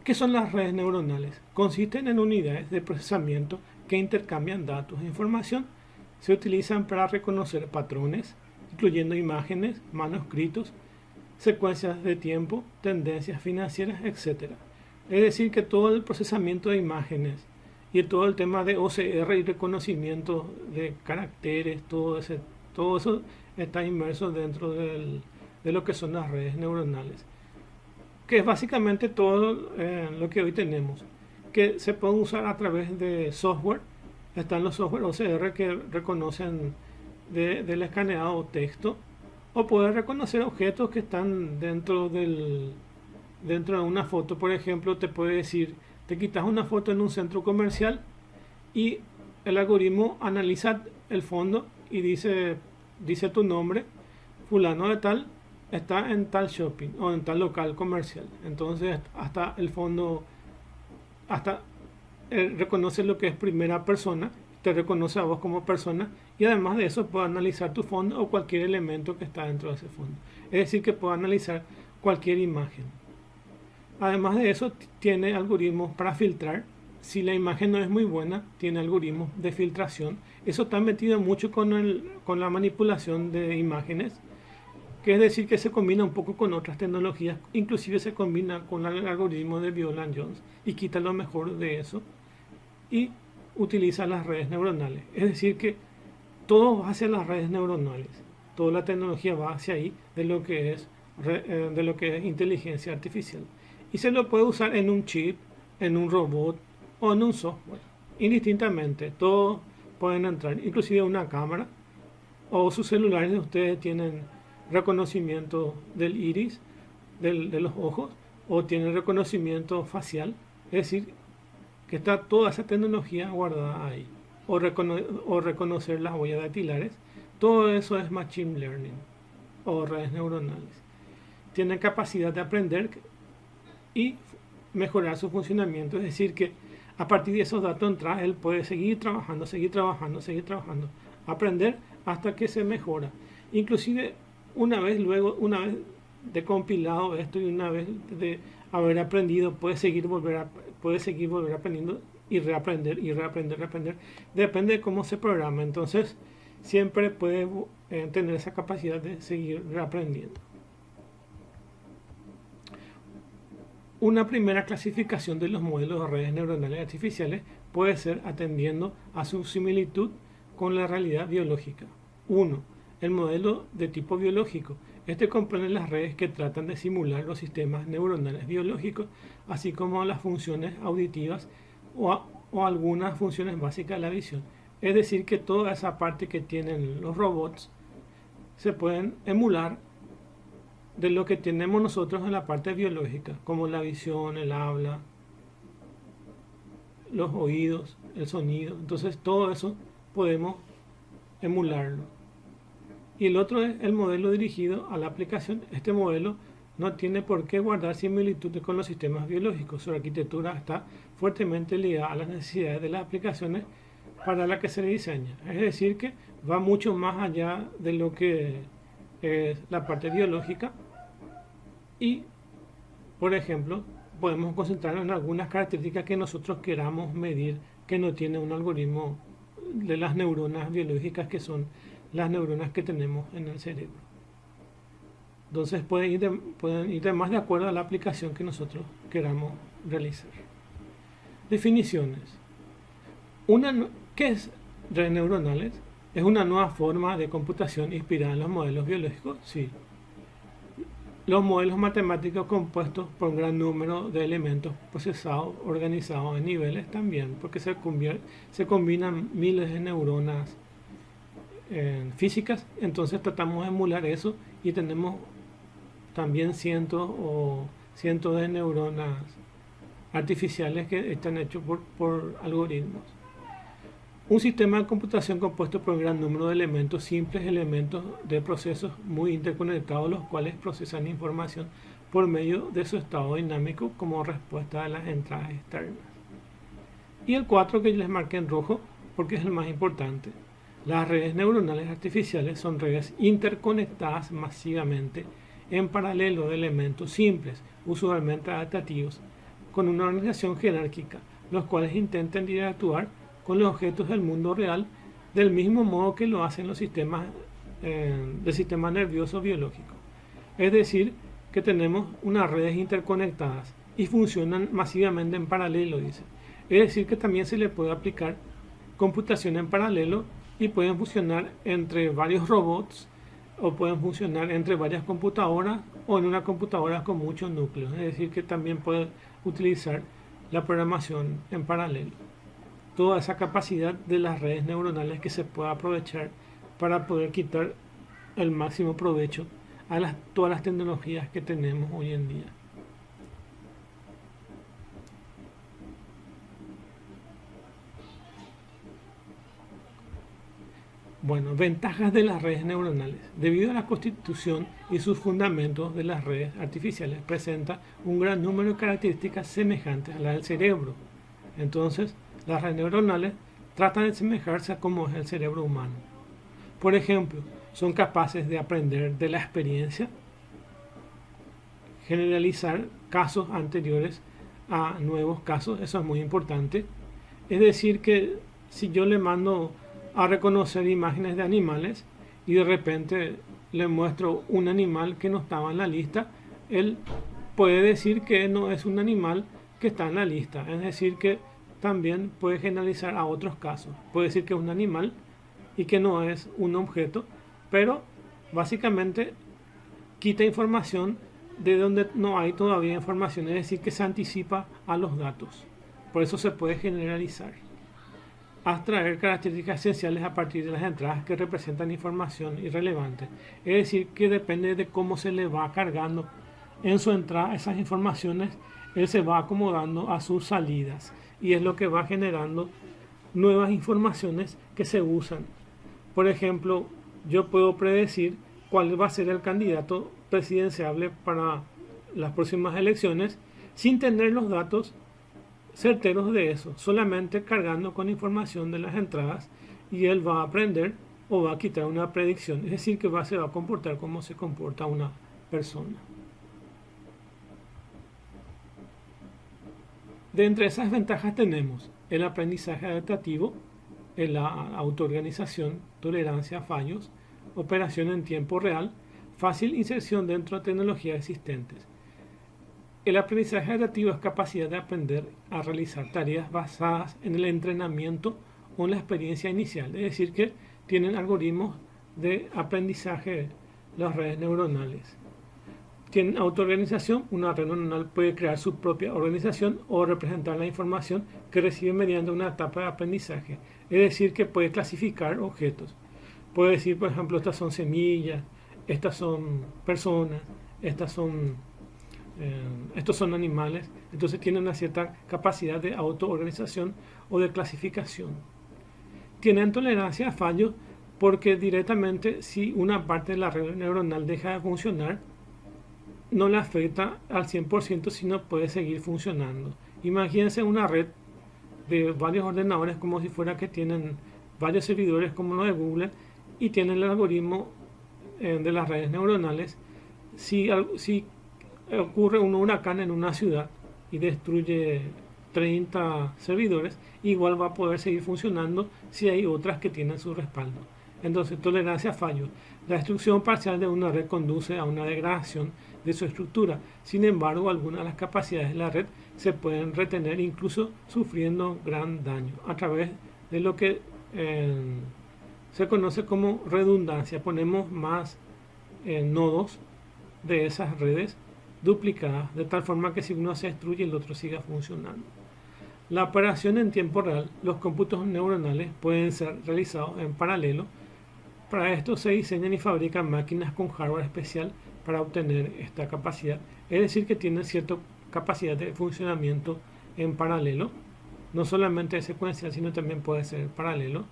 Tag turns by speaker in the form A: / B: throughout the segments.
A: ¿Qué son las redes neuronales? Consisten en unidades de procesamiento que intercambian datos e información. Se utilizan para reconocer patrones, incluyendo imágenes, manuscritos, secuencias de tiempo, tendencias financieras, etc. Es decir, que todo el procesamiento de imágenes y todo el tema de OCR y reconocimiento de caracteres, todo eso está inmerso dentro de lo que son las redes neuronales, que es básicamente todo lo que hoy tenemos, que se puede usar a través de software. Están los software OCR que reconocen del escaneado texto, o puede reconocer objetos que están dentro de una foto. Por ejemplo, te puede decir, te quitas una foto en un centro comercial y el algoritmo analiza el fondo y dice tu nombre, fulano de tal, está en tal shopping o en tal local comercial. Entonces hasta el fondo, hasta reconoce lo que es primera persona, te reconoce a vos como persona, y además de eso puede analizar tu fondo o cualquier elemento que está dentro de ese fondo. Es decir, que puede analizar cualquier imagen. Además de eso, tiene algoritmos para filtrar. Si la imagen no es muy buena, tiene algoritmos de filtración. Eso está metido mucho con la manipulación de imágenes, que es decir, que se combina un poco con otras tecnologías. Inclusive se combina con el algoritmo de Viola-Jones y quita lo mejor de eso y utiliza las redes neuronales. Es decir, que todo va hacia las redes neuronales. Toda la tecnología va hacia ahí de lo que es inteligencia artificial. Y se lo puede usar en un chip, en un robot o en un software. Indistintamente, todos pueden entrar, inclusive una cámara, o sus celulares de ustedes tienen reconocimiento del iris, de los ojos, o tienen reconocimiento facial. Es decir, que está toda esa tecnología guardada ahí. O reconocer las huellas dactilares. Todo eso es Machine Learning o redes neuronales. Tienen capacidad de aprender y mejorar su funcionamiento. Es decir, que a partir de esos datos entrados, él puede seguir trabajando, aprender hasta que se mejora. Inclusive, una vez de compilado esto y una vez de haber aprendido, puede seguir volver aprendiendo y reaprender. Depende de cómo se programa. Entonces, siempre puede tener esa capacidad de seguir reaprendiendo. Una primera clasificación de los modelos de redes neuronales artificiales puede ser atendiendo a su similitud con la realidad biológica. 1. El modelo de tipo biológico. Este comprende las redes que tratan de simular los sistemas neuronales biológicos, así como las funciones auditivas o algunas funciones básicas de la visión. Es decir, que toda esa parte que tienen los robots se pueden emular de lo que tenemos nosotros en la parte biológica, como la visión, el habla, los oídos, el sonido. Entonces todo eso podemos emularlo. Y el otro es el modelo dirigido a la aplicación. Este modelo no tiene por qué guardar similitudes con los sistemas biológicos. Su arquitectura está fuertemente ligada a las necesidades de las aplicaciones para las que se diseña. Es decir, que va mucho más allá de lo que es la parte biológica. Y, por ejemplo, podemos concentrarnos en algunas características que nosotros queramos medir que no tiene un algoritmo de las neuronas biológicas, que son las neuronas que tenemos en el cerebro. Entonces pueden ir más de acuerdo a la aplicación que nosotros queramos realizar. Definiciones. ¿Qué es redes neuronales? ¿Es una nueva forma de computación inspirada en los modelos biológicos? Sí. Los modelos matemáticos compuestos por un gran número de elementos procesados, organizados en niveles también, porque se combinan miles de neuronas físicas. Entonces tratamos de emular eso y tenemos también cientos de neuronas artificiales que están hechos por algoritmos. Un sistema de computación compuesto por un gran número de elementos simples, elementos de procesos muy interconectados, los cuales procesan información por medio de su estado dinámico como respuesta a las entradas externas. Y el 4 que les marqué en rojo porque es el más importante. Las redes neuronales artificiales son redes interconectadas masivamente en paralelo de elementos simples, usualmente adaptativos, con una organización jerárquica, los cuales intentan interactuar con los objetos del mundo real del mismo modo que lo hacen los sistemas del sistema nervioso biológico. Es decir, que tenemos unas redes interconectadas y funcionan masivamente en paralelo, dice. Es decir, que también se le puede aplicar computación en paralelo y pueden funcionar entre varios robots o pueden funcionar entre varias computadoras o en una computadora con muchos núcleos. Es decir, que también puede utilizar la programación en paralelo. Toda esa capacidad de las redes neuronales que se puede aprovechar para poder quitar el máximo provecho a todas las tecnologías que tenemos hoy en día. Bueno, ventajas de las redes neuronales. Debido a la constitución y sus fundamentos de las redes artificiales, presenta un gran número de características semejantes a las del cerebro. Entonces, las redes neuronales tratan de asemejarse a cómo es el cerebro humano. Por ejemplo, son capaces de aprender de la experiencia, generalizar casos anteriores a nuevos casos, eso es muy importante. Es decir, que si yo le mando a reconocer imágenes de animales y de repente le muestro un animal que no estaba en la lista, él puede decir que no es un animal que está en la lista. Es decir, que también puede generalizar a otros casos. Puede decir que es un animal y que no es un objeto, pero básicamente quita información de donde no hay todavía información, es decir, que se anticipa a los datos. Por eso se puede generalizar. Abstraer características esenciales a partir de las entradas que representan información irrelevante. Es decir, que depende de cómo se le va cargando en su entrada esas informaciones, él se va acomodando a sus salidas y es lo que va generando nuevas informaciones que se usan. Por ejemplo, yo puedo predecir cuál va a ser el candidato presidenciable para las próximas elecciones sin tener los datos certeros de eso, solamente cargando con información de las entradas, y él va a aprender o va a quitar una predicción, es decir, que se va a comportar como se comporta una persona. De entre esas ventajas tenemos el aprendizaje adaptativo, la autoorganización, tolerancia a fallos, operación en tiempo real, fácil inserción dentro de tecnologías existentes. El aprendizaje adaptativo es capacidad de aprender a realizar tareas basadas en el entrenamiento o en la experiencia inicial, es decir, que tienen algoritmos de aprendizaje las redes neuronales. Tienen autoorganización, una red neuronal puede crear su propia organización o representar la información que recibe mediante una etapa de aprendizaje, es decir, que puede clasificar objetos. Puede decir, por ejemplo, estas son semillas, estas son personas, estos son animales. Entonces tienen una cierta capacidad de autoorganización o de clasificación. Tienen tolerancia a fallos porque directamente si una parte de la red neuronal deja de funcionar, no le afecta al 100%, sino puede seguir funcionando. Imagínense una red de varios ordenadores como si fuera que tienen varios servidores como los de Google y tienen el algoritmo de las redes neuronales. Si ocurre un huracán en una ciudad y destruye 30 servidores, igual va a poder seguir funcionando si hay otras que tienen su respaldo. Entonces, tolerancia a fallos. La destrucción parcial de una red conduce a una degradación de su estructura. Sin embargo, algunas de las capacidades de la red se pueden retener incluso sufriendo gran daño a través de lo que se conoce como redundancia. Ponemos más nodos de esas redes duplicadas, de tal forma que si uno se destruye el otro siga funcionando. La operación en tiempo real. Los cómputos neuronales pueden ser realizados en paralelo. Para esto se diseñan y fabrican máquinas con hardware especial para obtener esta capacidad. Es decir, que tienen cierta capacidad de funcionamiento en paralelo. No solamente secuencial, sino también puede ser paralelo.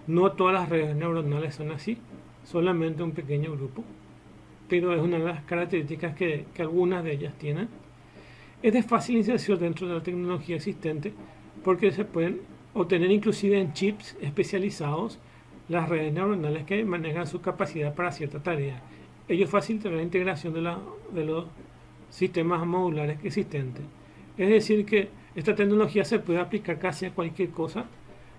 A: No todas las redes neuronales son así, solamente un pequeño grupo. Pero es una de las características que algunas de ellas tienen. Es de fácil inserción dentro de la tecnología existente porque se pueden obtener inclusive en chips especializados las redes neuronales que manejan su capacidad para cierta tarea. Ello facilita la integración de los sistemas modulares existentes. Es decir, que esta tecnología se puede aplicar casi a cualquier cosa,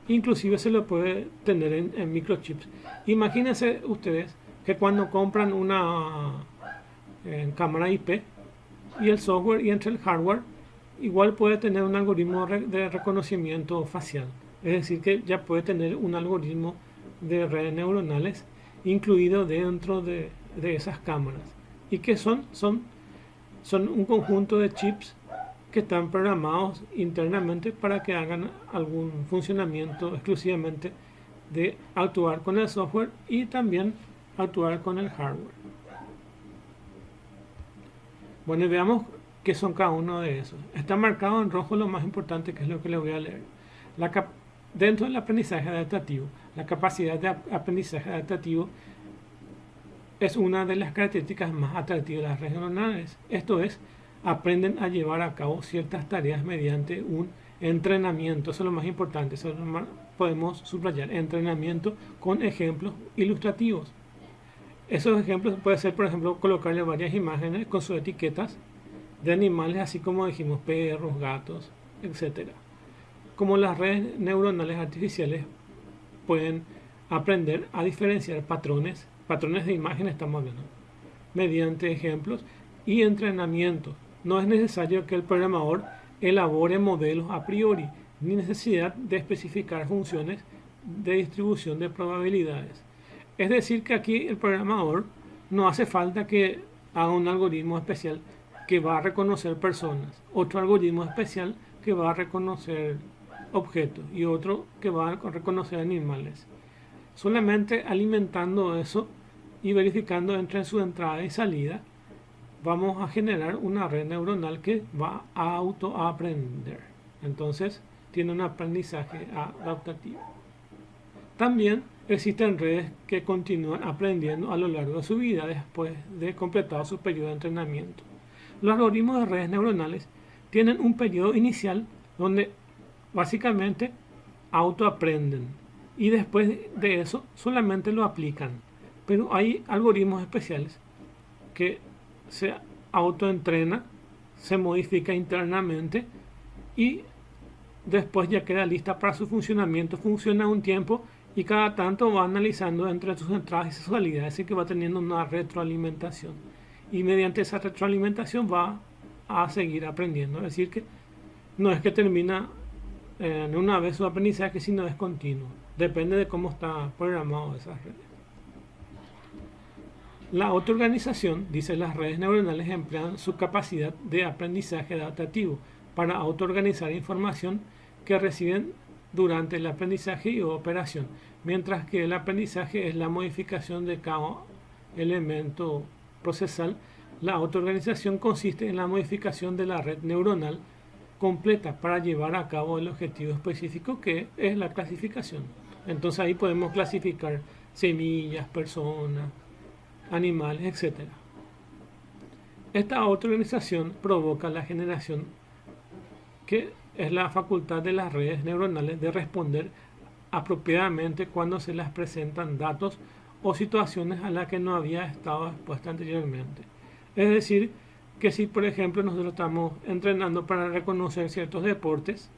A: inclusive se lo puede tener en microchips. Imagínense ustedes que cuando compran una cámara IP y el software y entre el hardware, igual puede tener un algoritmo de reconocimiento facial. Es decir, que ya puede tener un algoritmo de redes neuronales incluido dentro de esas cámaras. ¿Y que son? Son un conjunto de chips que están programados internamente para que hagan algún funcionamiento exclusivamente de actuar con el software y también actuar con el hardware. Bueno, y veamos qué son cada uno de esos. Está marcado en rojo lo más importante, que es lo que le voy a leer. Dentro del aprendizaje adaptativo, la capacidad de aprendizaje adaptativo es una de las características más atractivas de las redes neuronales. Esto es, aprenden a llevar a cabo ciertas tareas mediante un entrenamiento. Eso es lo más importante. Eso podemos subrayar. Entrenamiento con ejemplos ilustrativos. Esos ejemplos puede ser, por ejemplo, colocarle varias imágenes con sus etiquetas de animales, así como dijimos, perros, gatos, etc. Como las redes neuronales artificiales pueden aprender a diferenciar patrones de imágenes estamos hablando, mediante ejemplos y entrenamiento. No es necesario que el programador elabore modelos a priori, ni necesidad de especificar funciones de distribución de probabilidades. Es decir, que aquí el programador no hace falta que haga un algoritmo especial que va a reconocer personas, otro algoritmo especial que va a reconocer objetos y otro que va a reconocer animales. Solamente alimentando eso y verificando entre su entrada y salida, vamos a generar una red neuronal que va a autoaprender. Entonces, tiene un aprendizaje adaptativo. También existen redes que continúan aprendiendo a lo largo de su vida después de completado su periodo de entrenamiento. Los algoritmos de redes neuronales tienen un periodo inicial donde básicamente autoaprenden y después de eso solamente lo aplican. Pero hay algoritmos especiales que se autoentrena, se modifica internamente y después ya queda lista para su funcionamiento. Funciona un tiempo y cada tanto va analizando entre sus entradas y sus salidas, así que va teniendo una retroalimentación. Y mediante esa retroalimentación va a seguir aprendiendo. Es decir, que no es que termina en una vez su aprendizaje, sino es continuo. Depende de cómo está programado esas redes. La autoorganización, dice, las redes neuronales emplean su capacidad de aprendizaje adaptativo para autoorganizar información que reciben durante el aprendizaje y operación, mientras que el aprendizaje es la modificación de cada elemento procesal. La autoorganización consiste en la modificación de la red neuronal completa para llevar a cabo el objetivo específico, que es la clasificación. Entonces ahí podemos clasificar semillas, personas, animales, etc. Esta autoorganización provoca la generación, que es la facultad de las redes neuronales de responder apropiadamente cuando se les presentan datos o situaciones a las que no había estado expuesta anteriormente. Es decir, que si por ejemplo nosotros estamos entrenando para reconocer ciertos deportes,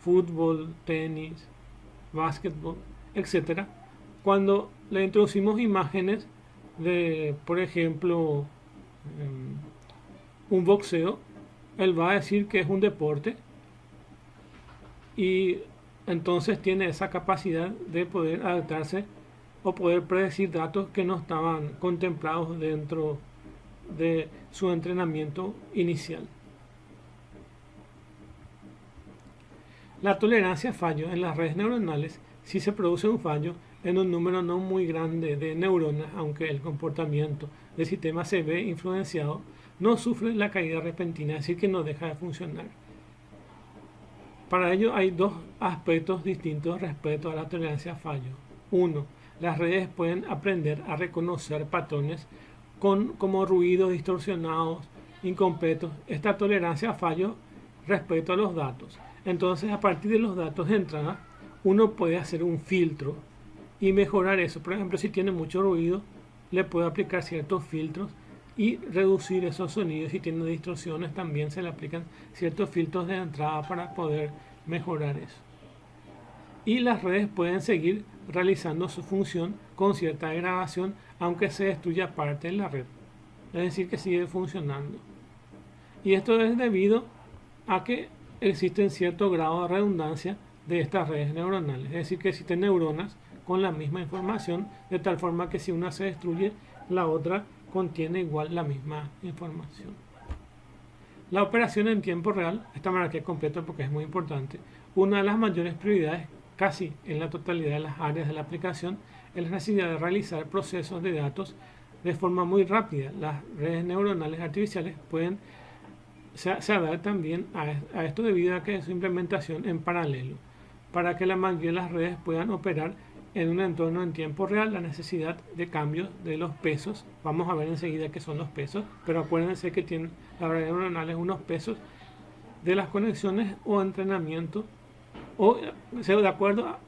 A: fútbol, tenis, básquetbol, etc., cuando le introducimos imágenes de, por ejemplo, un boxeo, él va a decir que es un deporte y entonces tiene esa capacidad de poder adaptarse o poder predecir datos que no estaban contemplados dentro de su entrenamiento inicial. La tolerancia a fallo en las redes neuronales, si se produce un fallo en un número no muy grande de neuronas, aunque el comportamiento del sistema se ve influenciado, no sufre la caída repentina, es decir, que no deja de funcionar. Para ello hay dos aspectos distintos respecto a la tolerancia a fallo. Uno, las redes pueden aprender a reconocer patrones como ruidos distorsionados, incompletos. Esta tolerancia a fallo respecto a los datos. Entonces, a partir de los datos de entrada, uno puede hacer un filtro y mejorar eso. Por ejemplo, si tiene mucho ruido, le puede aplicar ciertos filtros y reducir esos sonidos. Si tiene distorsiones, también se le aplican ciertos filtros de entrada para poder mejorar eso. Y las redes pueden seguir realizando su función con cierta degradación, aunque se destruya parte de la red. Es decir, que sigue funcionando. Y esto es debido a que existe cierto grado de redundancia de estas redes neuronales. Es decir, que existen neuronas con la misma información, de tal forma que si una se destruye, la otra contiene igual la misma información. La operación en tiempo real, esta manera que es completa porque es muy importante, una de las mayores prioridades casi en la totalidad de las áreas de la aplicación es la necesidad de realizar procesos de datos de forma muy rápida. Las redes neuronales artificiales se adaptan bien a esto debido a que su implementación en paralelo. Para que la mayoría de las redes puedan operar en un entorno en tiempo real, la necesidad de cambios de los pesos, vamos a ver enseguida qué son los pesos, pero acuérdense que tienen las redes neuronales unos pesos de las conexiones o entrenamiento, o de acuerdo a,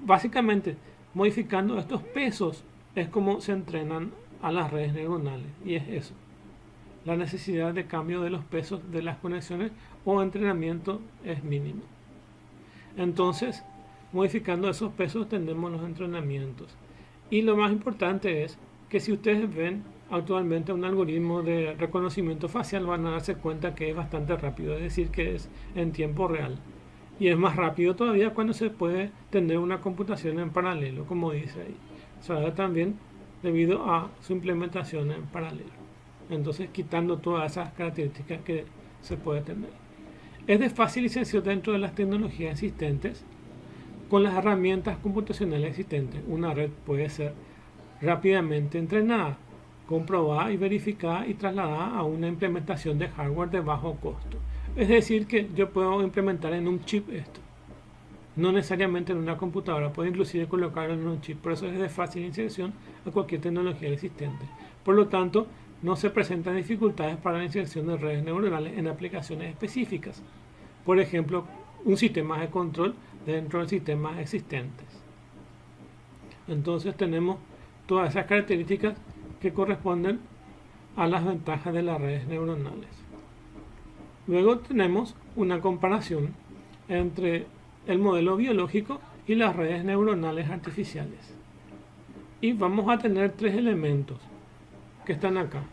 A: básicamente modificando estos pesos es como se entrenan a las redes neuronales, y es eso, la necesidad de cambio de los pesos de las conexiones o entrenamiento es mínimo. Entonces, modificando esos pesos tenemos los entrenamientos. Y lo más importante es que si ustedes ven actualmente un algoritmo de reconocimiento facial, van a darse cuenta que es bastante rápido, es decir, que es en tiempo real. Y es más rápido todavía cuando se puede tener una computación en paralelo, como dice ahí. Se da también debido a su implementación en paralelo. Entonces, quitando todas esas características que se puede tener. Es de fácil y sencillo dentro de las tecnologías existentes. Con las herramientas computacionales existentes, una red puede ser rápidamente entrenada, comprobada y verificada y trasladada a una implementación de hardware de bajo costo. Es decir, que yo puedo implementar en un chip esto. No necesariamente en una computadora, puedo inclusive colocarlo en un chip. Por eso es de fácil inserción a cualquier tecnología existente. Por lo tanto, no se presentan dificultades para la inserción de redes neuronales en aplicaciones específicas. Por ejemplo, un sistema de control dentro de sistemas existentes. Entonces tenemos todas esas características que corresponden a las ventajas de las redes neuronales. Luego tenemos una comparación entre el modelo biológico y las redes neuronales artificiales. Y vamos a tener tres elementos que están acá.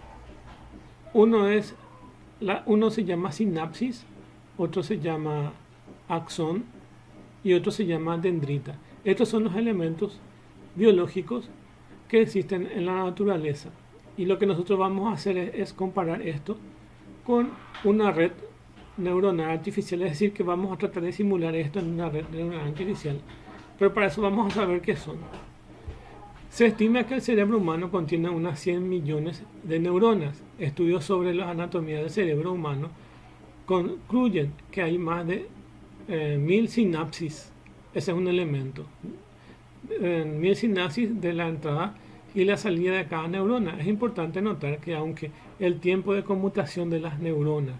A: Uno se llama sinapsis, otro se llama axón y otro se llama dendrita. Estos son los elementos biológicos que existen en la naturaleza. Y lo que nosotros vamos a hacer es comparar esto con una red neuronal artificial. Es decir, que vamos a tratar de simular esto en una red neuronal artificial. Pero para eso vamos a saber qué son. Se estima que el cerebro humano contiene unas 100 millones de neuronas. Estudios sobre la anatomía del cerebro humano concluyen que hay más de 1000 sinapsis. Ese es un elemento. 1000 sinapsis de la entrada y la salida de cada neurona. Es importante notar que aunque el tiempo de conmutación de las neuronas,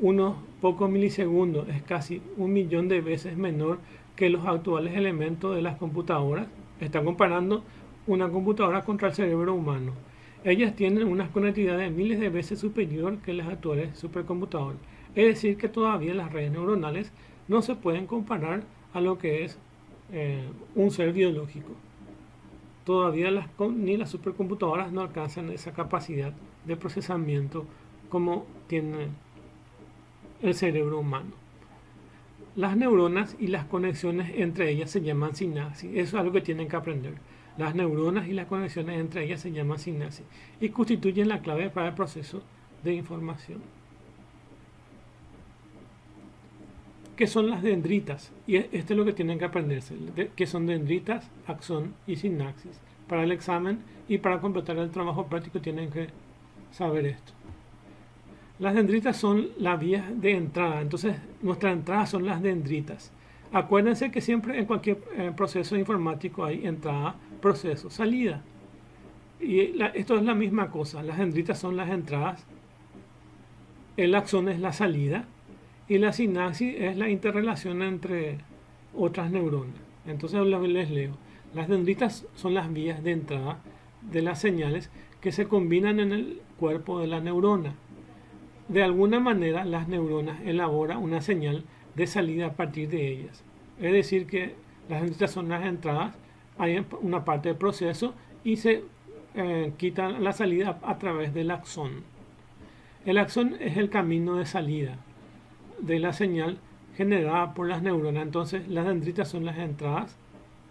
A: unos pocos milisegundos, es casi 1.000.000 de veces menor que los actuales elementos de las computadoras, está comparando una computadora contra el cerebro humano. Ellas tienen una conectividad de miles de veces superior que las actuales supercomputadoras. Es decir, que todavía las redes neuronales no se pueden comparar a lo que es un ser biológico. Todavía ni las supercomputadoras no alcanzan esa capacidad de procesamiento como tiene el cerebro humano. Las neuronas y las conexiones entre ellas se llaman sinapsis. Eso es algo que tienen que aprender. Las neuronas y las conexiones entre ellas se llaman sinapsis y constituyen la clave para el proceso de información. ¿Qué son las dendritas? Y esto es lo que tienen que aprenderse. ¿Qué son dendritas, axón y sinapsis? Para el examen y para completar el trabajo práctico tienen que saber esto. Las dendritas son las vías de entrada. Entonces, nuestra entrada son las dendritas. Acuérdense que siempre en cualquier proceso informático hay entrada, proceso, salida. Y esto es la misma cosa. Las dendritas son las entradas, el axón es la salida y la sinapsis es la interrelación entre otras neuronas. Entonces les leo. Las dendritas son las vías de entrada de las señales que se combinan en el cuerpo de la neurona. De alguna manera, las neuronas elaboran una señal de salida a partir de ellas. Es decir, que las dendritas son las entradas, hay una parte del proceso y se quita la salida a través del axón. El axón es el camino de salida de la señal generada por las neuronas. Entonces, las dendritas son las entradas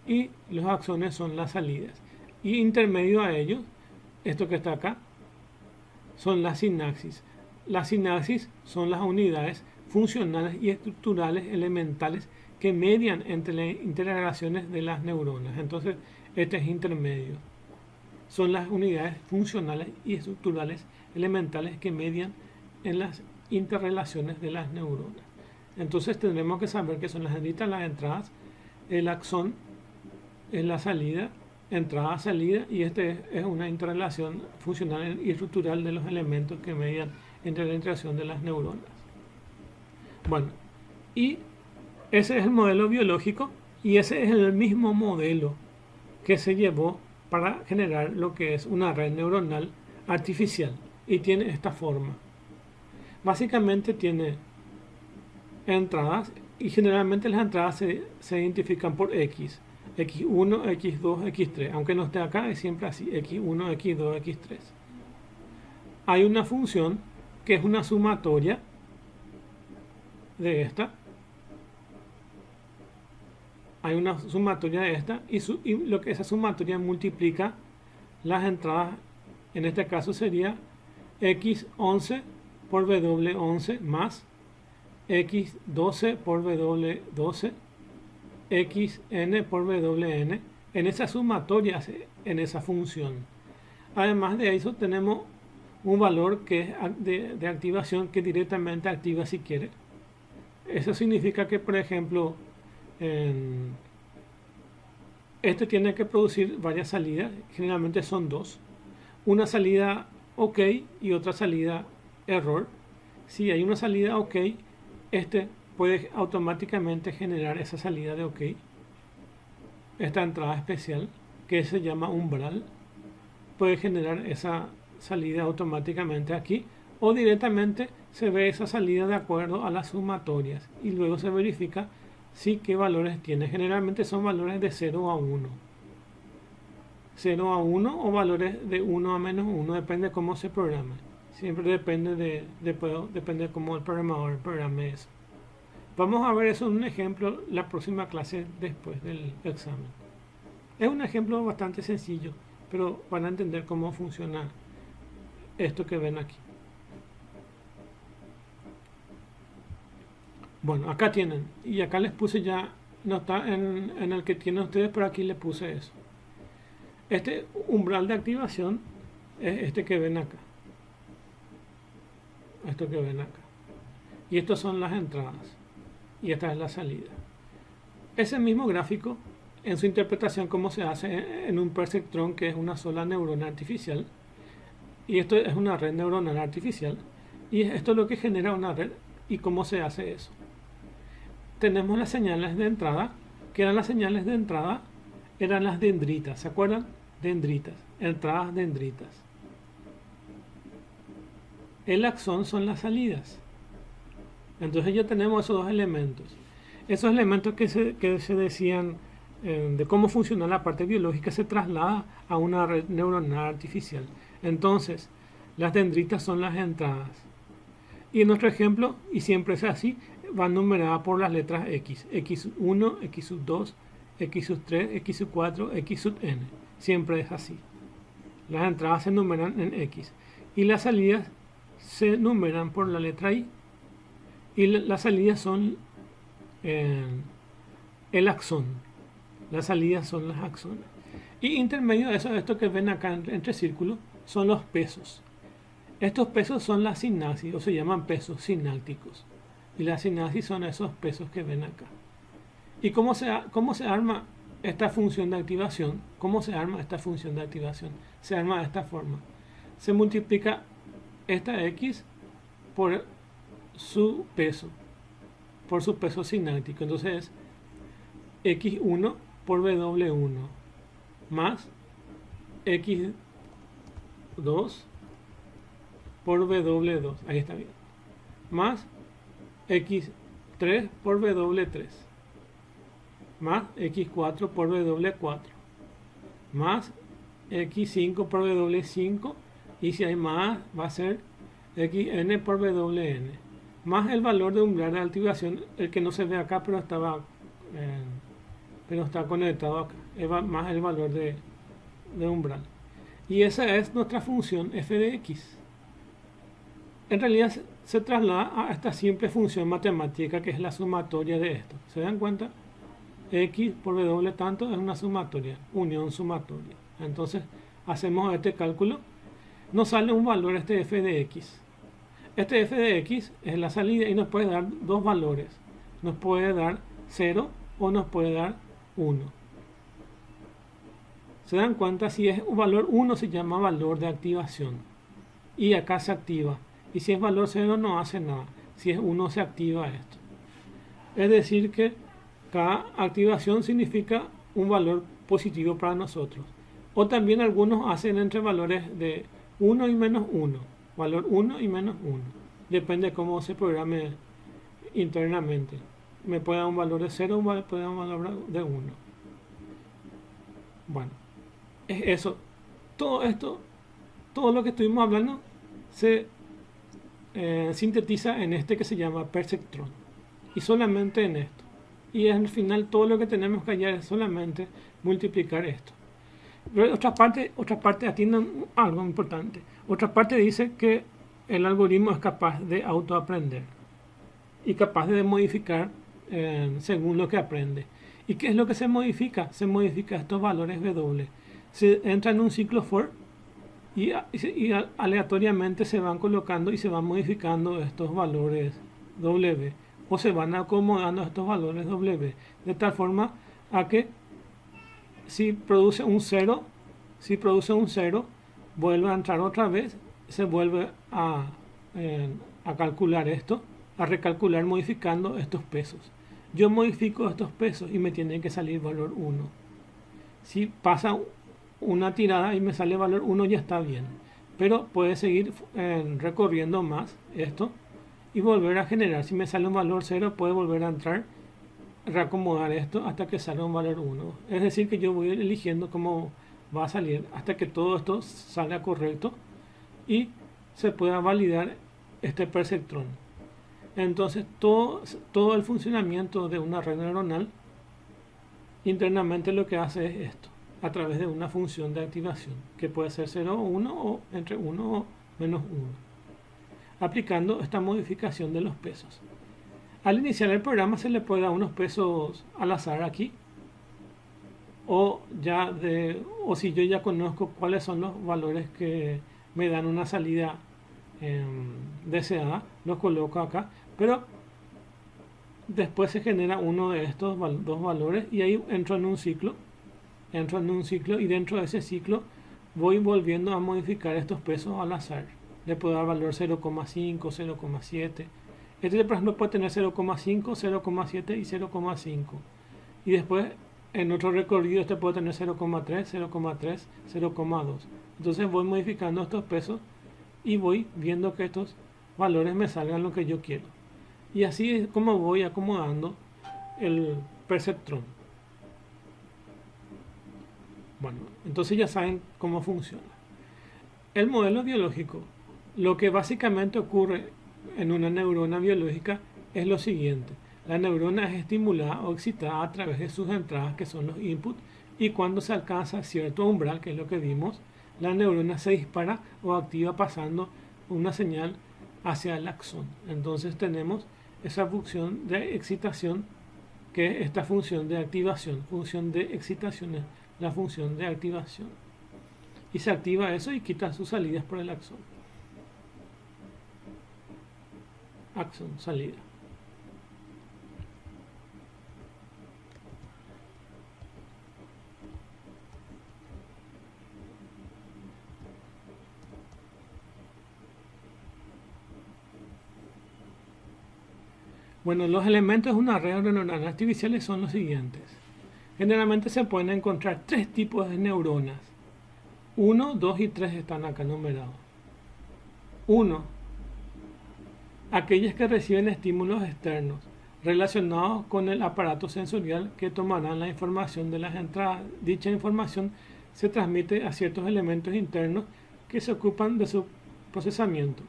A: y los axones son las salidas. Y intermedio a ellos, esto que está acá, son las sinapsis. Las sinapsis son las unidades funcionales y estructurales elementales que median entre las interrelaciones de las neuronas. Entonces, este es intermedio. Son las unidades funcionales y estructurales elementales que median en las interrelaciones de las neuronas. Entonces tendremos que saber que son las dendritas las entradas, el axón es la salida, entrada, salida, y este es una interrelación funcional y estructural de los elementos que median entre la interacción de las neuronas. Bueno, y ese es el modelo biológico y ese es el mismo modelo que se llevó para generar lo que es una red neuronal artificial y tiene esta forma. Básicamente tiene entradas y generalmente las entradas se identifican por X. X1, X2, X3. Aunque no esté acá, es siempre así. X1, X2, X3. Hay una función que es una sumatoria de esta. Hay una sumatoria de esta y lo que esa sumatoria multiplica las entradas. En este caso sería X11 por W11 más X12 por W12 xn por wn en esa sumatoria, en esa función. Además de eso tenemos un valor que es de activación que directamente activa si quiere. Eso significa que, por ejemplo, este tiene que producir varias salidas, generalmente son dos. Una salida OK y otra salida error. Si hay una salida OK, este puede automáticamente generar esa salida de OK, esta entrada especial que se llama umbral, puede generar esa salida automáticamente aquí, o directamente se ve esa salida de acuerdo a las sumatorias y luego se verifica si qué valores tiene. Generalmente son valores de 0 a 1. 0 a 1 o valores de 1 a menos 1, depende de cómo se programa. Siempre depende depende de cómo el programador programe eso. Vamos a ver eso en un ejemplo la próxima clase después del examen. Es un ejemplo bastante sencillo, pero van a entender cómo funciona esto que ven aquí. Bueno, acá tienen, y acá les puse ya, no está en el que tienen ustedes, pero aquí les puse eso. Este umbral de activación es este que ven acá. Esto que ven acá. Y estas son las entradas. Y esta es la salida. Ese mismo gráfico, en su interpretación, cómo se hace en un perceptrón, que es una sola neurona artificial. Y esto es una red neuronal artificial. Y esto es lo que genera una red. ¿Y cómo se hace eso? Tenemos las señales de entrada, que eran las señales de entrada, eran las dendritas. ¿Se acuerdan? Dendritas. Entradas dendritas. El axón son las salidas. Entonces ya tenemos esos dos elementos. Esos elementos que se decían de cómo funciona la parte biológica se traslada a una red neuronal artificial. Entonces, las dendritas son las entradas. Y en nuestro ejemplo, y siempre es así, van numeradas por las letras X. X1, X2, X3, X4, Xn. Siempre es así. Las entradas se numeran en X. Y las salidas se numeran por la letra Y. Y las salidas son el axón. Las salidas son los axones. Y intermedio de eso, esto que ven acá entre círculos, son los pesos. Estos pesos son las sinapsis, o se llaman pesos sinápticos. Y las sinapsis son esos pesos que ven acá. ¿Y cómo se arma esta función de activación? ¿Cómo se arma esta función de activación? Se arma de esta forma. Se multiplica esta X por su peso sináptico. Entonces es X1 por W1 más X2 por W2, ahí está bien, más X3 por W3, más X4 por W4, más X5 por W5, y si hay más va a ser Xn por Wn, más el valor de umbral de activación, el que no se ve acá pero está conectado acá, más el valor de umbral. Y esa es nuestra función f de x. En realidad se traslada a esta simple función matemática que es la sumatoria de esto. ¿Se dan cuenta? X por W tanto es una sumatoria, unión sumatoria. Entonces hacemos este cálculo, nos sale un valor este f de x. Este f de x es la salida y nos puede dar dos valores. Nos puede dar 0 o nos puede dar 1. ¿Se dan cuenta? Si es un valor 1 se llama valor de activación. Y acá se activa. Y si es valor 0 no hace nada. Si es 1 se activa esto. Es decir que cada activación significa un valor positivo para nosotros. O también algunos hacen entre valores de 1 y menos 1. Valor 1 y menos 1. Depende de cómo se programe internamente. Me puede dar un valor de 0 o me puede dar un valor de 1. Bueno, es eso. Todo esto, todo lo que estuvimos hablando se sintetiza en este que se llama perceptrón. Y solamente en esto. Y al final todo lo que tenemos que hallar es solamente multiplicar esto. Pero otra parte atiendan algo importante. Otra parte dice que el algoritmo es capaz de autoaprender y capaz de modificar según lo que aprende. ¿Y qué es lo que se modifica? Se modifica estos valores W. Se entra en un ciclo for y aleatoriamente se van colocando y se van modificando estos valores W, o se van acomodando estos valores W, de tal forma a que si produce un 0, vuelve a entrar otra vez, se vuelve a calcular esto, a recalcular modificando estos pesos. Yo modifico estos pesos y me tiene que salir valor 1. Si pasa una tirada y me sale valor 1 ya está bien, pero puede seguir recorriendo más esto y volver a generar. Si me sale un valor 0 puede volver a entrar, reacomodar esto hasta que salga un valor 1. Es decir que yo voy eligiendo cómo va a salir hasta que todo esto salga correcto y se pueda validar este perceptrón. Entonces todo el funcionamiento de una red neuronal internamente lo que hace es esto, a través de una función de activación que puede ser 0 o 1 o entre 1 o menos 1, aplicando esta modificación de los pesos. Al iniciar el programa se le puede dar unos pesos al azar aquí, o si yo ya conozco cuáles son los valores que me dan una salida deseada, los coloco acá, pero después se genera uno de estos dos valores y ahí entro en un ciclo y dentro de ese ciclo voy volviendo a modificar estos pesos al azar. Le puedo dar valor 0,5, 0,7. Este por ejemplo puede tener 0,5, 0,7 y 0,5. Y después en otro recorrido este puede tener 0,3, 0,3, 0,2. Entonces voy modificando estos pesos y voy viendo que estos valores me salgan lo que yo quiero. Y así es como voy acomodando el perceptrón. Bueno, entonces ya saben cómo funciona. El modelo biológico, lo que básicamente ocurre en una neurona biológica es lo siguiente. La neurona es estimulada o excitada a través de sus entradas, que son los inputs, y cuando se alcanza cierto umbral, que es lo que vimos, la neurona se dispara o activa pasando una señal hacia el axón. Entonces tenemos esa función de excitación, que es esta función de activación. Función de excitación es la función de activación. Y se activa eso y quita sus salidas por el axón. Axón, salida. Bueno, los elementos de una red neuronal artificiales son los siguientes. Generalmente se pueden encontrar tres tipos de neuronas. 1, 2 y 3 están acá numerados. 1. Aquellas que reciben estímulos externos relacionados con el aparato sensorial que tomarán la información de las entradas. Dicha información se transmite a ciertos elementos internos que se ocupan de su procesamiento.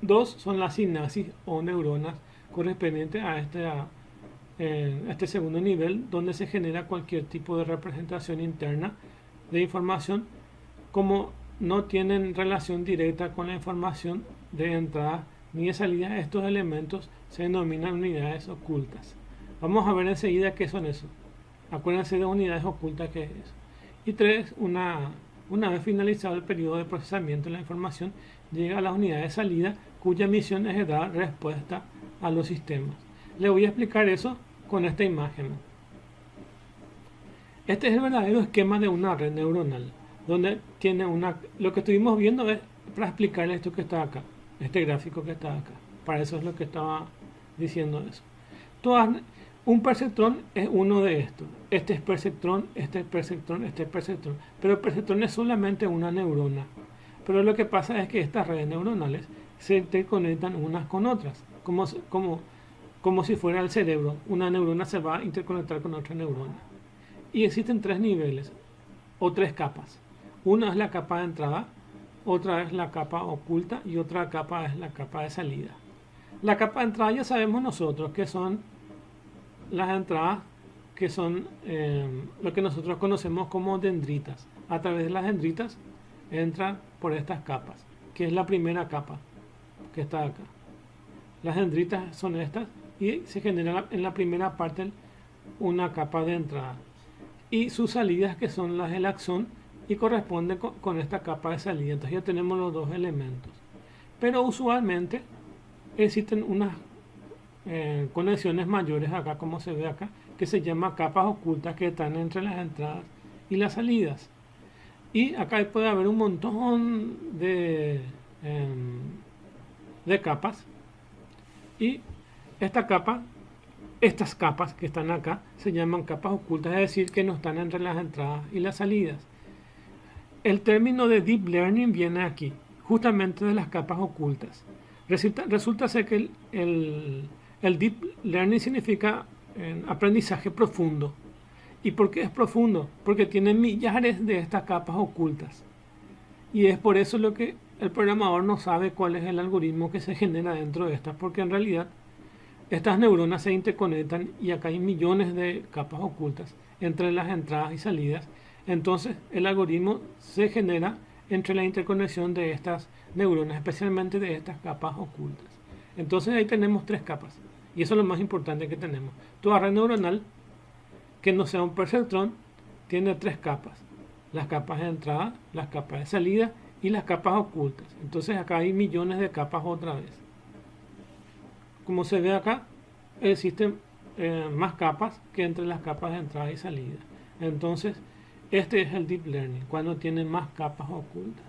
A: 2 son las sinapsis o neuronas correspondientes a este segundo nivel, donde se genera cualquier tipo de representación interna de información. Como no tienen relación directa con la información de entrada ni de salida, estos elementos se denominan unidades ocultas. Vamos a ver enseguida qué son eso. Acuérdense de unidades ocultas, qué es eso. Y 3, una vez finalizado el periodo de procesamiento de la información, llega a la unidad de salida, cuya misión es dar respuesta a los sistemas. Le voy a explicar eso con esta imagen. Este es el verdadero esquema de una red neuronal, donde tiene lo que estuvimos viendo es para explicarle esto que está acá, este gráfico que está acá. Para eso es lo que estaba diciendo eso. Un perceptrón es uno de estos. Este es perceptrón, este es perceptrón, este es perceptrón. Pero el perceptrón es solamente una neurona. Pero lo que pasa es que estas redes neuronales se interconectan unas con otras, como si fuera el cerebro. Una neurona se va a interconectar con otra neurona. Y existen 3 niveles o 3 capas. Una es la capa de entrada, otra es la capa oculta y otra capa es la capa de salida. La capa de entrada ya sabemos nosotros que son las entradas, que son lo que nosotros conocemos como dendritas. A través de las dendritas entra por estas capas, que es la primera capa que está acá. Las dendritas son estas y se genera en la primera parte una capa de entrada. Y sus salidas, que son las del axón, y corresponden con esta capa de salida. Entonces ya tenemos los dos elementos. Pero usualmente existen unas conexiones mayores acá, como se ve acá, que se llaman capas ocultas, que están entre las entradas y las salidas. Y acá puede haber un montón de capas. Y estas capas que están acá se llaman capas ocultas, es decir, que no están entre las entradas y las salidas. El término de Deep Learning viene aquí, justamente de las capas ocultas. Resulta ser que el Deep Learning significa aprendizaje profundo. ¿Y por qué es profundo? Porque tiene millares de estas capas ocultas. Y es por eso lo que el programador no sabe cuál es el algoritmo que se genera dentro de estas, porque en realidad estas neuronas se interconectan y acá hay millones de capas ocultas entre las entradas y salidas. Entonces el algoritmo se genera entre la interconexión de estas neuronas, especialmente de estas capas ocultas. Entonces ahí tenemos 3 capas. Y eso es lo más importante que tenemos. Toda red neuronal que no sea un perceptrón tiene 3 capas. Las capas de entrada, las capas de salida y las capas ocultas. Entonces acá hay millones de capas otra vez. Como se ve acá, existen más capas que entre las capas de entrada y salida. Entonces, este es el Deep Learning, cuando tiene más capas ocultas.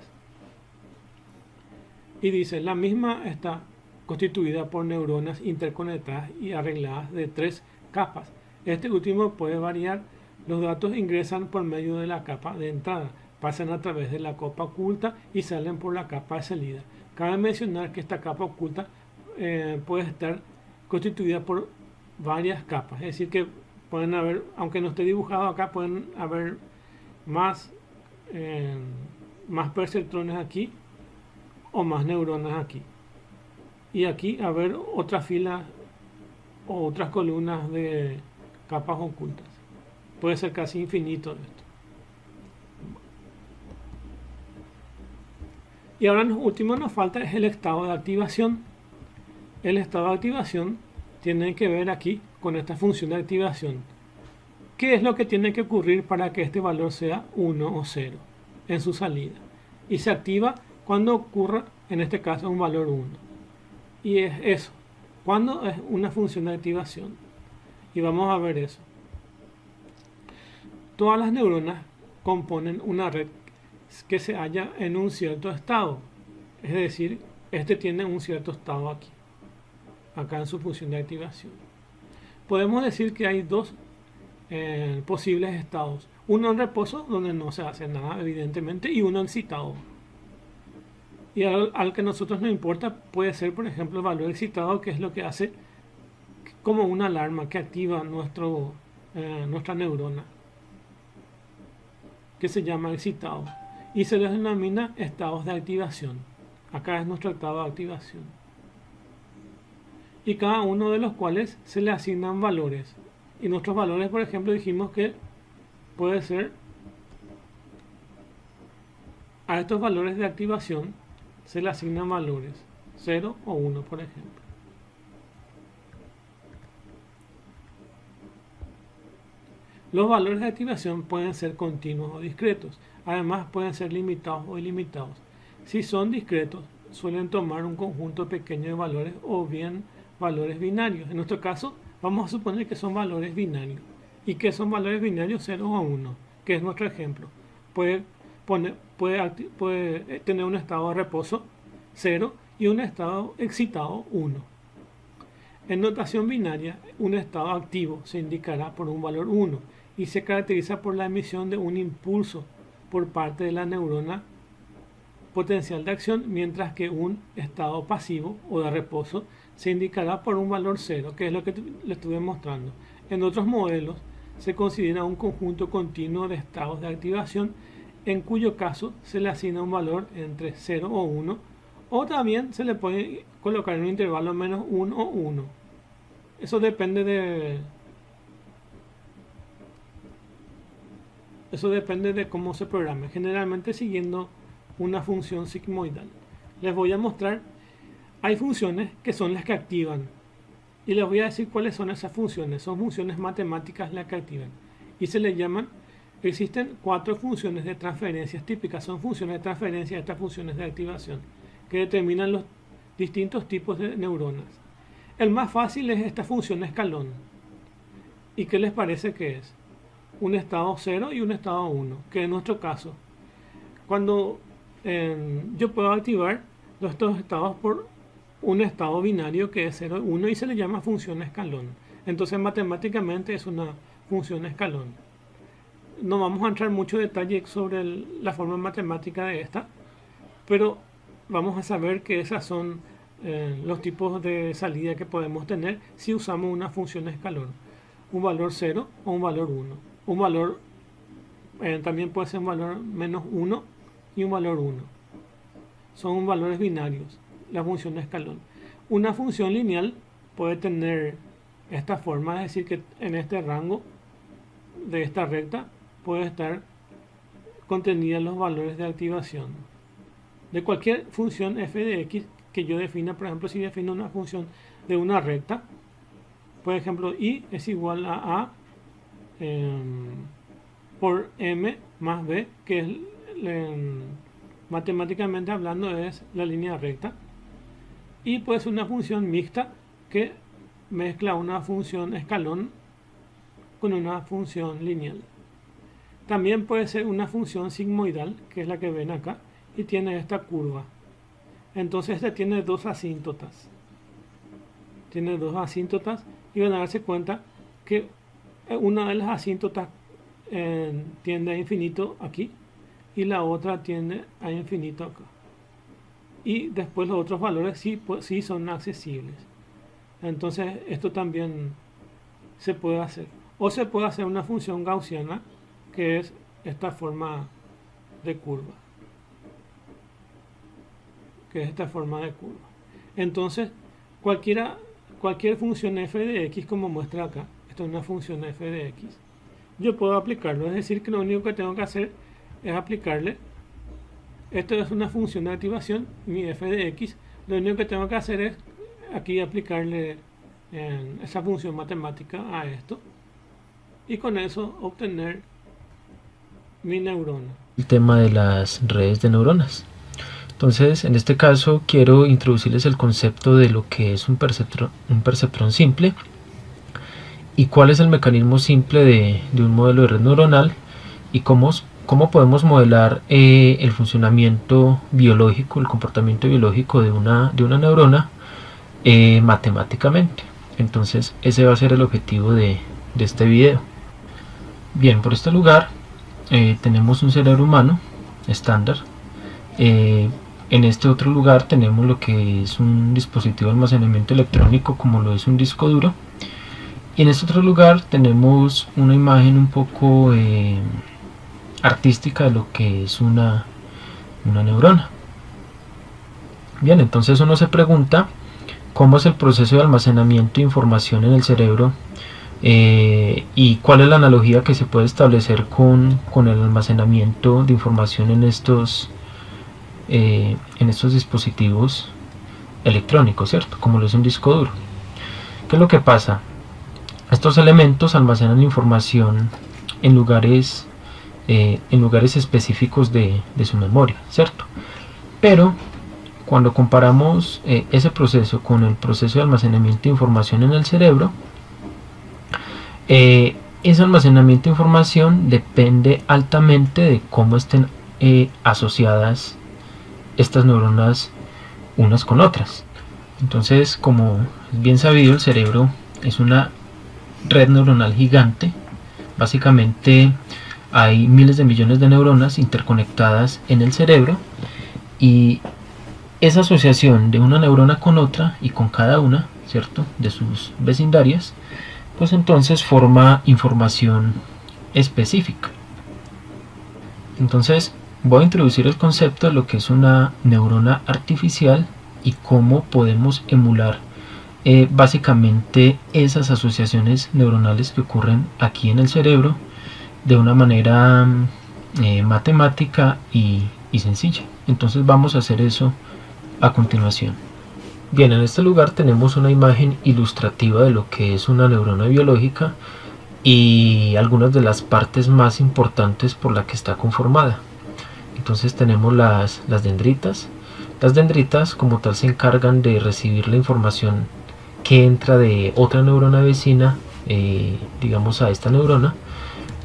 A: Y dice, la misma está constituida por neuronas interconectadas y arregladas de 3 capas. Este último puede variar. Los datos ingresan por medio de la capa de entrada, pasan a través de la capa oculta y salen por la capa de salida. Cabe mencionar que esta capa oculta puede estar constituida por varias capas, es decir que pueden haber, aunque no esté dibujado acá, pueden haber más perceptrones aquí o más neuronas aquí, y aquí haber otra fila o otras columnas de capas ocultas. Puede ser casi infinito esto. Y ahora lo último nos falta es el estado de activación. El estado de activación tiene que ver aquí con esta función de activación. ¿Qué es lo que tiene que ocurrir para que este valor sea 1 o 0 en su salida? Y se activa cuando ocurra, en este caso, un valor 1. Y es eso, cuando es una función de activación. Y vamos a ver eso. Todas las neuronas componen una red que se halla en un cierto estado. Es decir, este tiene un cierto estado aquí, acá en su función de activación. Podemos decir que hay 2 posibles estados. Uno en reposo, donde no se hace nada, evidentemente, y uno excitado. Y al que a nosotros nos importa puede ser, por ejemplo, el valor excitado, que es lo que hace como una alarma que activa nuestra neurona, que se llama excitado. Y se les denomina estados de activación. Acá es nuestro estado de activación. Y cada uno de los cuales se le asignan valores. Y nuestros valores, por ejemplo, dijimos que puede ser a estos valores de activación se le asignan valores 0 o 1, por ejemplo. Los valores de activación pueden ser continuos o discretos. Además, pueden ser limitados o ilimitados. Si son discretos, suelen tomar un conjunto pequeño de valores o bien valores binarios. En nuestro caso, vamos a suponer que son valores binarios. ¿Y qué son valores binarios? 0 o 1, que es nuestro ejemplo. Puede tener un estado de reposo 0 y un estado excitado 1. En notación binaria, un estado activo se indicará por un valor 1 y se caracteriza por la emisión de un impulso por parte de la neurona potencial de acción, mientras que un estado pasivo o de reposo se indicará por un valor 0, que es lo que le estuve mostrando. En otros modelos se considera un conjunto continuo de estados de activación, en cuyo caso se le asigna un valor entre 0 o 1, o también se le puede colocar en un intervalo menos 1 o 1. Eso depende de cómo se programe, generalmente siguiendo una función sigmoidal. Les voy a mostrar, hay funciones que son las que activan, y les voy a decir cuáles son esas funciones. Son funciones matemáticas las que activan, y se les llaman, existen 4 funciones de transferencias típicas, son funciones de transferencia de estas funciones de activación, que determinan los distintos tipos de neuronas. El más fácil es esta función escalón. ¿Y qué les parece que es? Un estado 0 y un estado 1, que en nuestro caso, cuando yo puedo activar estos estados por un estado binario que es 0 y 1 y se le llama función escalón. Entonces matemáticamente es una función escalón. No vamos a entrar mucho detalle sobre la forma matemática de esta, pero vamos a saber que esas son los tipos de salida que podemos tener si usamos una función escalón. Un valor 0 o un valor 1. Un valor también puede ser un valor menos 1 y un valor 1. Son valores binarios, la función escalón. Una función lineal puede tener esta forma, es decir, que en este rango de esta recta puede estar contenida los valores de activación de cualquier función f de x que yo defina. Por ejemplo, si defino una función de una recta, por ejemplo, y es igual a por m más b, que es matemáticamente hablando es la línea recta, y puede ser una función mixta que mezcla una función escalón con una función lineal. También puede ser una función sigmoidal, que es la que ven acá, y tiene esta curva. Entonces este tiene dos asíntotas. Tiene dos asíntotas y van a darse cuenta que una de las asíntotas tiende a infinito aquí y la otra tiende a infinito acá. Y después los otros valores sí son accesibles. Entonces esto también se puede hacer. O se puede hacer una función gaussiana, que es esta forma de curva. Entonces cualquier función f de x, como muestra acá, esta es una función f de x, yo puedo aplicarlo. Es decir, que lo único que tengo que hacer es aplicarle. Esto es una función de activación, mi f de x. Lo único que tengo que hacer es aquí aplicarle esa función matemática a esto, y con eso obtener mi neurona.
B: El tema de las redes de neuronas. Entonces, en este caso quiero introducirles el concepto de lo que es un perceptrón simple y cuál es el mecanismo simple de un modelo de red neuronal, y cómo podemos modelar el funcionamiento biológico, el comportamiento biológico de una neurona matemáticamente. Entonces ese va a ser el objetivo de este video. Bien, por este lugar tenemos un cerebro humano estándar. en este otro lugar tenemos lo que es un dispositivo de almacenamiento electrónico, como lo es un disco duro, y en este otro lugar tenemos una imagen un poco artística de lo que es una neurona. Bien, entonces uno se pregunta cómo es el proceso de almacenamiento de información en el cerebro y cuál es la analogía que se puede establecer con el almacenamiento de información en estos dispositivos electrónicos, ¿cierto? Como lo es un disco duro. ¿Qué es lo que pasa? Estos elementos almacenan información en lugares específicos de su memoria, ¿cierto? Pero cuando comparamos ese proceso con el proceso de almacenamiento de información en el cerebro, ese almacenamiento de información depende altamente de cómo estén asociadas estas neuronas unas con otras. Entonces, como es bien sabido, el cerebro es una red neuronal gigante. Básicamente hay miles de millones de neuronas interconectadas en el cerebro, y esa asociación de una neurona con otra y con cada una, ¿cierto?, de sus vecindarias, pues entonces forma información específica. Entonces voy a introducir el concepto de lo que es una neurona artificial y cómo podemos emular básicamente esas asociaciones neuronales que ocurren aquí en el cerebro de una manera matemática y sencilla. Entonces vamos a hacer eso a continuación. Bien, en este lugar tenemos una imagen ilustrativa de lo que es una neurona biológica y algunas de las partes más importantes por la que está conformada. Entonces tenemos las dendritas. Las dendritas como tal se encargan de recibir la información que entra de otra neurona vecina, digamos, a esta neurona.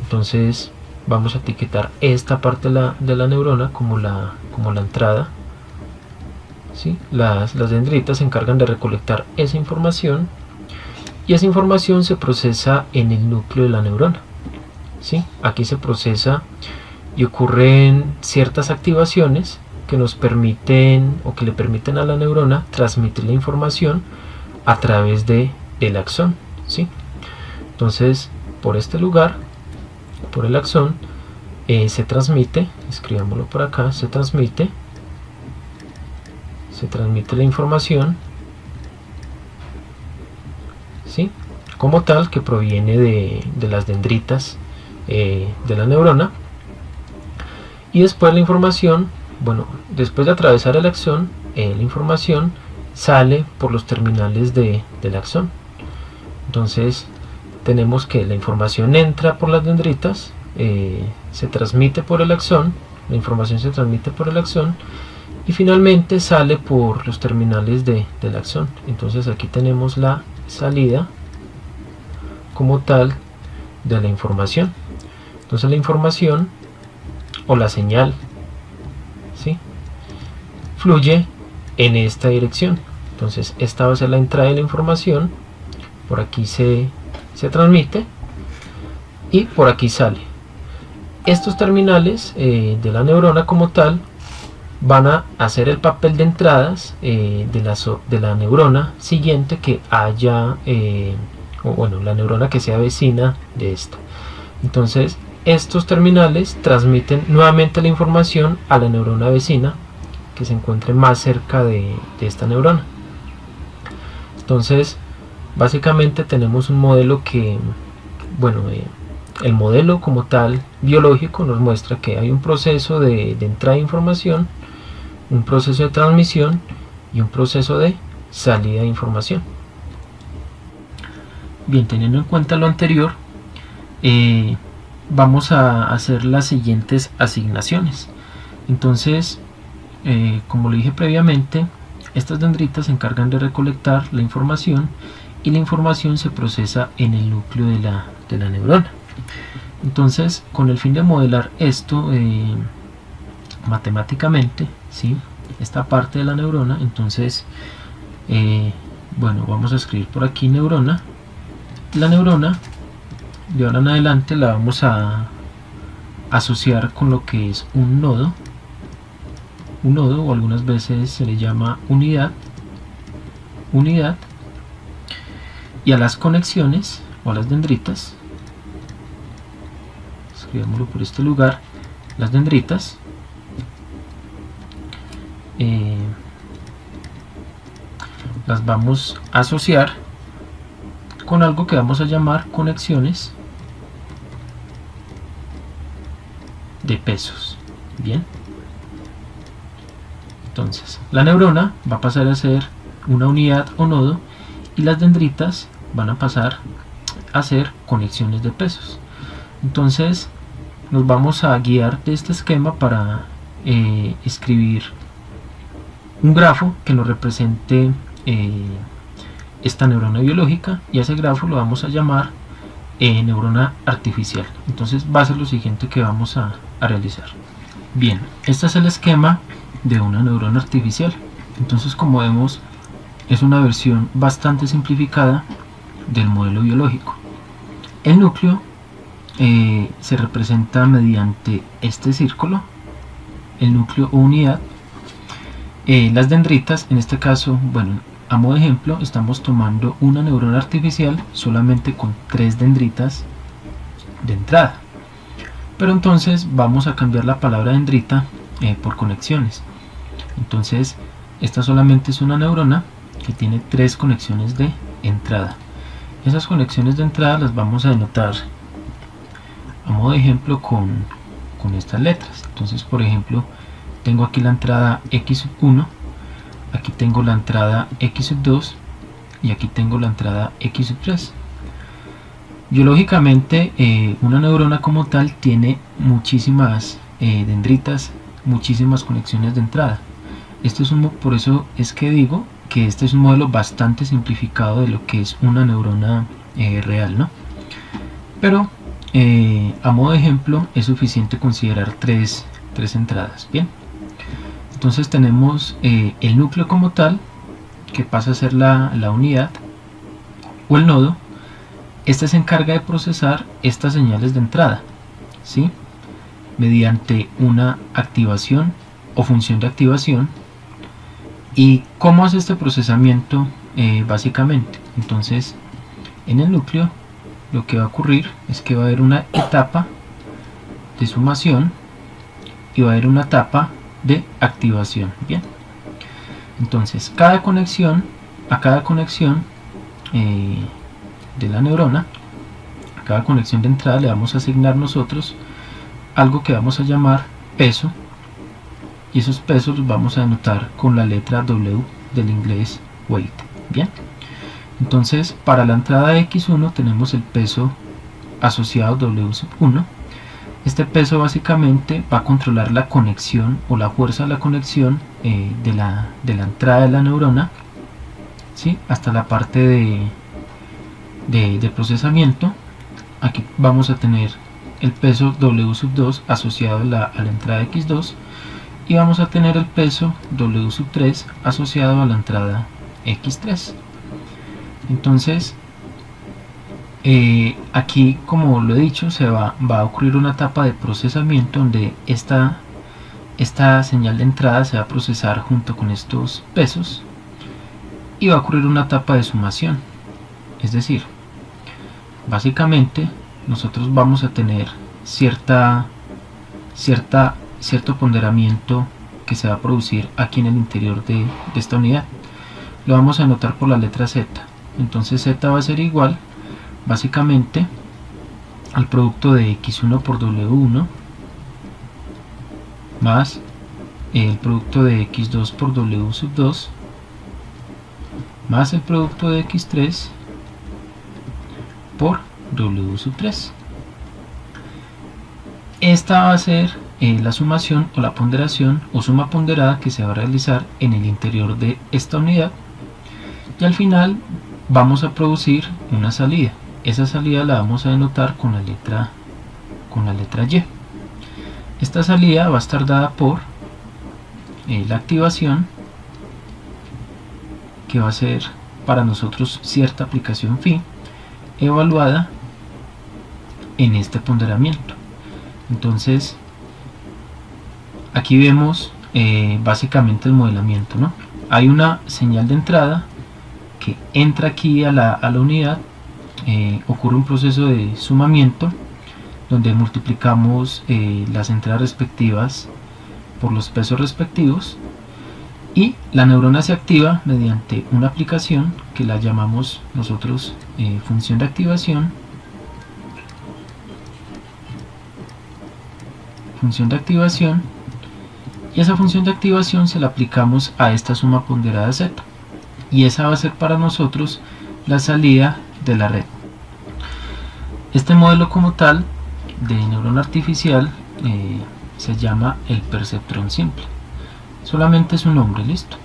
B: Entonces vamos a etiquetar esta parte de la neurona como la entrada, ¿sí? Las dendritas se encargan de recolectar esa información, y esa información se procesa en el núcleo de la neurona, ¿sí? Aquí se procesa y ocurren ciertas activaciones que nos permiten o que le permiten a la neurona transmitir la información a través del axón, ¿sí? Entonces, por este lugar, por el axón, se transmite, escribámoslo por acá, se transmite la información, ¿sí?, como tal, que proviene de las dendritas de la neurona. Y después la información, bueno, después de atravesar el axón, la información sale por los terminales del axón. Entonces tenemos que la información entra por las dendritas, se transmite por el axón, la información se transmite por el axón y finalmente sale por los terminales del axón. Entonces aquí tenemos la salida como tal de la información. Entonces la información o la señal, ¿sí?, fluye en esta dirección. Entonces esta va a ser la entrada de la información, por aquí se transmite y por aquí sale. Estos terminales de la neurona como tal van a hacer el papel de entradas de la neurona siguiente que haya, o bueno, la neurona que sea vecina de esta. Entonces estos terminales transmiten nuevamente la información a la neurona vecina que se encuentre más cerca de esta neurona. Entonces básicamente tenemos un modelo que, bueno, el modelo como tal biológico nos muestra que hay un proceso de entrada de información, un proceso de transmisión y un proceso de salida de información. Bien, teniendo en cuenta lo anterior, vamos a hacer las siguientes asignaciones. Entonces, como lo dije previamente, estas dendritas se encargan de recolectar la información y la información se procesa en el núcleo de la neurona. Entonces, con el fin de modelar esto matemáticamente, ¿sí?, esta parte de la neurona, entonces, bueno, vamos a escribir por aquí neurona. La neurona de ahora en adelante la vamos a asociar con lo que es un nodo, un nodo, o algunas veces se le llama unidad, y a las conexiones o a las dendritas, escribámoslo por este lugar, las dendritas, las vamos a asociar con algo que vamos a llamar conexiones de pesos. Bien, entonces la neurona va a pasar a ser una unidad o nodo y las dendritas van a pasar a ser conexiones de pesos. Entonces nos vamos a guiar de este esquema para escribir un grafo que nos represente esta neurona biológica, y a ese grafo lo vamos a llamar neurona artificial. Entonces va a ser lo siguiente que vamos a realizar. Bien, este es el esquema de una neurona artificial. Entonces, como vemos, es una versión bastante simplificada del modelo biológico. El núcleo se representa mediante este círculo, el núcleo o unidad. Las dendritas, en este caso, bueno, a modo de ejemplo, estamos tomando una neurona artificial solamente con 3 dendritas de entrada. Pero entonces vamos a cambiar la palabra dendrita por conexiones. Entonces, esta solamente es una neurona que tiene 3 conexiones de entrada. Esas conexiones de entrada las vamos a denotar a modo de ejemplo con estas letras. Entonces, por ejemplo, tengo aquí la entrada X1, aquí tengo la entrada X2 y aquí tengo la entrada X3. Biológicamente, una neurona como tal tiene muchísimas dendritas, muchísimas conexiones de entrada. Por eso es que digo que este es un modelo bastante simplificado de lo que es una neurona real, ¿no? Pero a modo de ejemplo es suficiente considerar tres entradas. Bien, entonces tenemos el núcleo como tal, que pasa a ser la unidad o el nodo. Este se encarga de procesar estas señales de entrada, ¿sí?, mediante una activación o función de activación. ¿Y cómo hace este procesamiento? Básicamente, entonces, en el núcleo lo que va a ocurrir es que va a haber una etapa de sumación y va a haber una etapa de activación. Bien, entonces a cada conexión de la neurona, a cada conexión de entrada le vamos a asignar nosotros algo que vamos a llamar peso, y esos pesos los vamos a denotar con la letra W del inglés weight. Bien, entonces para la entrada X1 tenemos el peso asociado W1. Este peso básicamente va a controlar la conexión o la fuerza de la conexión de la entrada de la neurona, ¿sí?, hasta la parte de procesamiento. Aquí vamos a tener el peso W2 asociado a la entrada X2, y vamos a tener el peso W3 asociado a la entrada X3. Entonces aquí, como lo he dicho, va a ocurrir una etapa de procesamiento donde esta señal de entrada se va a procesar junto con estos pesos, y va a ocurrir una etapa de sumación. Es decir, básicamente nosotros vamos a tener cierto ponderamiento que se va a producir aquí en el interior de esta unidad. Lo vamos a anotar por la letra Z. Entonces Z va a ser igual básicamente al producto de X1 por W1 más el producto de X2 por W2 más el producto de X3 por W3. Esta va a ser la sumación o la ponderación o suma ponderada que se va a realizar en el interior de esta unidad, y al final vamos a producir una salida. Esa salida la vamos a denotar con la letra Y. Esta salida va a estar dada por la activación, que va a ser para nosotros cierta aplicación phi evaluada en este ponderamiento. Entonces aquí vemos básicamente el modelamiento, ¿no? Hay una señal de entrada que entra aquí a la unidad, ocurre un proceso de sumamiento donde multiplicamos las entradas respectivas por los pesos respectivos, y la neurona se activa mediante una aplicación que la llamamos nosotros función de activación. Y esa función de activación se la aplicamos a esta suma ponderada z, y esa va a ser para nosotros la salida de la red. Este modelo como tal de neurona artificial se llama el perceptrón simple. Solamente es un nombre, listo.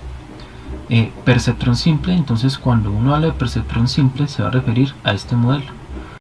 B: Perceptrón simple, entonces cuando uno habla de perceptrón simple se va a referir a este modelo.